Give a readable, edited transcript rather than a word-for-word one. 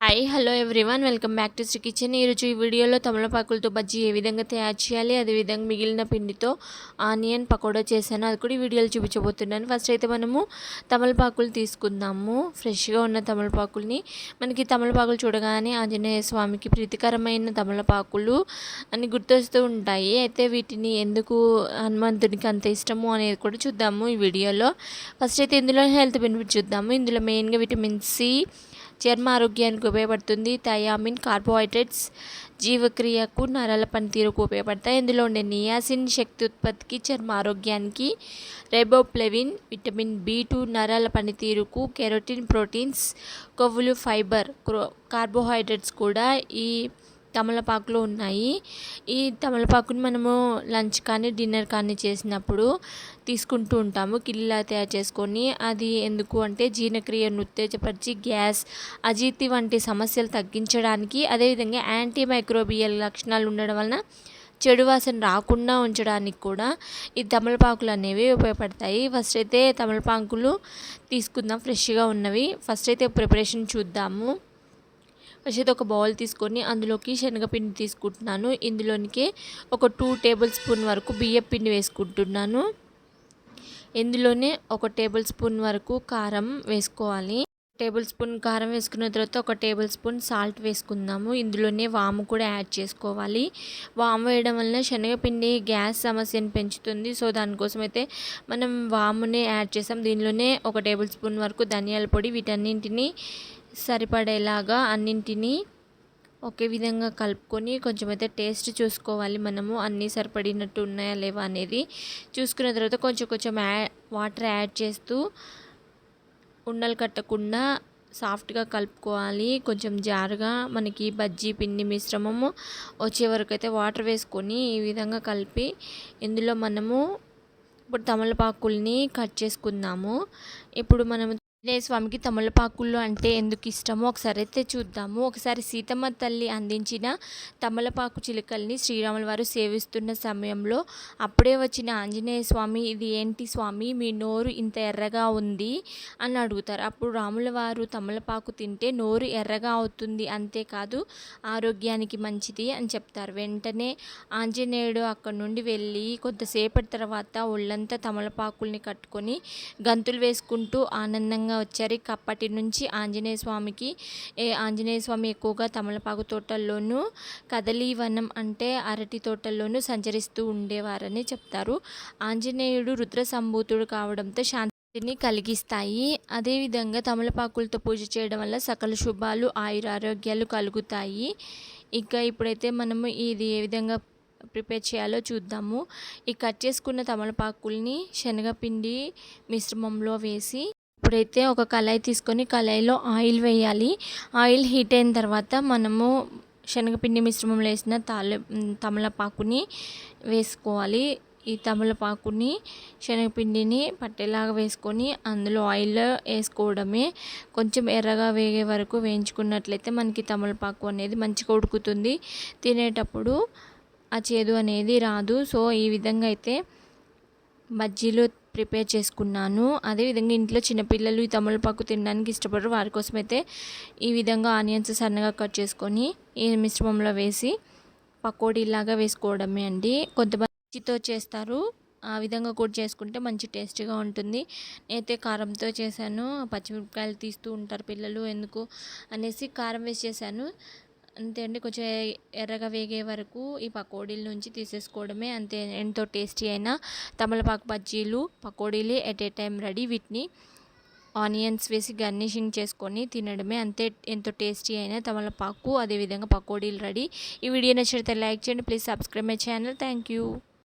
Hi hello everyone welcome back to Sri kitchen. ఈరోజు ఈ వీడియోలో తమలపాకులతో బజ్జీ ఏ విధంగా తయారు చేయాలి, అదేవిధంగా మిగిలిన పిండితో ఆనియన్ పకోడా చేశాను, అది కూడా ఈ వీడియోలో చూపించబోతున్నాను. ఫస్ట్ అయితే మనము తమలపాకులు తీసుకుందాము. ఫ్రెష్గా ఉన్న తమలపాకుల్ని, మనకి తమలపాకులు చూడగానే ఆంజనేయ స్వామికి ప్రీతికరమైన తమలపాకులు అని గుర్తొస్తూ ఉంటాయి. అయితే వీటిని ఎందుకు హనుమంతునికి అంత ఇష్టము అనేది కూడా చూద్దాము ఈ వీడియోలో. ఫస్ట్ అయితే ఇందులో హెల్త్ బెనిఫిట్ చూద్దాము. ఇందులో మెయిన్గా విటమిన్ సి చర్మ ఆరోగ్యానికి ఉపయోగపడుతుంది. థయామిన్ కార్బోహైడ్రేట్స్ జీవక్రియకు నరాల పనితీరుకు ఉపయోగపడతాయి. ఇందులో ఉండే నియాసిన్ శక్తి ఉత్పత్తికి, చర్మ ఆరోగ్యానికి, రైబోఫ్లేవిన్ విటమిన్ B2 నరాల పనితీరుకు, కెరోటిన్ ప్రోటీన్స్, కొవ్వులు, ఫైబర్, కార్బోహైడ్రేట్స్ కూడా ఈ తమలపాకులో ఉన్నాయి. ఈ తమలపాకుని మనము లంచ్ కానీ డిన్నర్ కానీ చేసినప్పుడు తీసుకుంటూ ఉంటాము కిల్లా తయారు చేసుకొని. అది ఎందుకు అంటే జీర్ణక్రియను ఉత్తేజపరిచి గ్యాస్, అజీర్తి వంటి సమస్యలు తగ్గించడానికి, అదేవిధంగా యాంటీ మైక్రోబియల్ లక్షణాలు ఉండడం వలన చెడు వాసన రాకుండా ఉంచడానికి కూడా ఈ తమలపాకులు అనేవి ఉపయోగపడతాయి. ఫస్ట్ అయితే తమలపాకులు తీసుకుందాం, ఫ్రెష్గా ఉన్నవి. ఫస్ట్ అయితే ప్రిపరేషన్ చూద్దాము. ఫస్ట్ అయితే ఒక బౌల్ తీసుకొని అందులోకి శనగపిండి తీసుకుంటున్నాను. ఇందులోనికి ఒక 2 టేబుల్ స్పూన్ వరకు బియ్యం పిండి వేసుకుంటున్నాను. ఇందులోనే ఒక టేబుల్ స్పూన్ వరకు కారం వేసుకోవాలి. టేబుల్ స్పూన్ కారం వేసుకున్న తర్వాత ఒక టేబుల్ స్పూన్ సాల్ట్ వేసుకుందాము. ఇందులోనే వాము కూడా యాడ్ చేసుకోవాలి. వాము వేయడం వల్ల శనగపిండి గ్యాస్ సమస్యను పెంచుతుంది. సో దానికోసం అయితే మనం వామునే యాడ్ చేసాం. దీనిలోనే ఒక టేబుల్ స్పూన్ వరకు ధనియాల పొడి, వీటన్నింటినీ సరిపడేలాగా అన్నింటినీ ఒకే విధంగా కలుపుకొని కొంచెం అయితే టేస్ట్ చూసుకోవాలి. మనము అన్నీ సరిపడినట్టు ఉన్నాయా లేవా అనేది చూసుకున్న తర్వాత కొంచెం వాటర్ యాడ్ చేస్తూ ఉండలు కట్టకుండా సాఫ్ట్గా కలుపుకోవాలి. కొంచెం జారుగా మనకి బజ్జీ పిండి మిశ్రమము వచ్చే వరకు అయితే వాటర్ వేసుకొని ఈ విధంగా కలిపి ఇందులో మనము ఇప్పుడు తమలపాకుల్ని కట్ చేసుకుందాము. ఇప్పుడు మనము ఆంజనేయ స్వామికి తమలపాకులు అంటే ఎందుకు ఇష్టమో ఒకసారి అయితే చూద్దాము. ఒకసారి సీతమ్మ తల్లి అందించిన తమలపాకు చిలుకల్ని శ్రీరాముల వారు సేవిస్తున్న సమయంలో అప్పుడే వచ్చిన ఆంజనేయ స్వామి, ఇది ఏంటి స్వామి మీ నోరు ఇంత ఎర్రగా ఉంది అని అడుగుతారు. అప్పుడు రాముల వారు తమలపాకు తింటే నోరు ఎర్రగా అవుతుంది, అంతేకాదు ఆరోగ్యానికి మంచిది అని చెప్తారు. వెంటనే ఆంజనేయుడు అక్కడి నుండి వెళ్ళి కొంతసేపటి తర్వాత ఒళ్ళంతా తమలపాకుల్ని కట్టుకొని గంతులు వేసుకుంటూ ఆనందంగా వచ్చారు. అప్పటి నుంచి ఆంజనేయ స్వామి ఎక్కువగా తమలపాకు తోటల్లోనూ, కదలీవనం అంటే అరటి తోటల్లోనూ సంచరిస్తూ ఉండేవారని చెప్తారు. ఆంజనేయుడు రుద్ర సంభూతుడు కావడంతో శాంతిని కలిగిస్తాయి. అదేవిధంగా తమలపాకులతో పూజ చేయడం వల్ల సకల శుభాలు, ఆయురారోగ్యాలు కలుగుతాయి. ఇప్పుడైతే మనము ఇది ఏ విధంగా ప్రిపేర్ చేయాలో చూద్దాము. ఈ కట్ చేసుకున్న తమలపాకుల్ని శనగపిండి మిశ్రమంలో వేసి ఇప్పుడైతే ఒక కళాయి తీసుకొని కళాయిలో ఆయిల్ వేయాలి. ఆయిల్ హీట్ అయిన తర్వాత మనము శనగపిండి మిశ్రమంలో వేసిన తమలపాకుని వేసుకోవాలి. ఈ తమలపాకుని శనగపిండిని పట్టేలాగా వేసుకొని అందులో ఆయిల్ వేసుకోవడమే. కొంచెం ఎర్రగా వేగే వరకు వేయించుకున్నట్లయితే మనకి తమలపాకు అనేది మంచిగా ఉడుకుతుంది. తినేటప్పుడు ఆ చేదు అనేది రాదు. సో ఈ విధంగా అయితే బజ్జీలు ప్రిపేర్ చేసుకున్నాను. అదేవిధంగా ఇంట్లో చిన్నపిల్లలు ఈ తమలపాకు తినడానికి ఇష్టపడరు. వారి కోసం అయితే ఈ విధంగా ఆనియన్స్ సన్నగా కట్ చేసుకొని ఈ మిశ్రమంలో వేసి పకోడీలాగా వేసుకోవడమే అండి. కొంతమందితో చేస్తారు, ఆ విధంగా కూడా చేసుకుంటే మంచి టేస్టీగా ఉంటుంది. నేనైతే కారంతో చేశాను. పచ్చిమిరపకాయలు తీస్తూ ఉంటారు పిల్లలు, ఎందుకు అనేసి కారం వేసి చేశాను. అంతే అండి. కొంచెం ఎర్రగా వేగే వరకు ఈ పకోడీల నుంచి తీసేసుకోవడమే. అంతే, ఎంతో టేస్టీ అయిన తమలపాకు బజ్జీలు, పకోడీలు ఎట్ ఏ టైం రెడీ. వీటిని ఆనియన్స్ వేసి గార్నిషింగ్ చేసుకొని తినడమే. అంతే, ఎంతో టేస్టీ అయిన తమలపాకు అదేవిధంగా పకోడీలు రెడీ. ఈ వీడియో నచ్చితే లైక్ చేయండి. Please subscribe my channel. Thank you.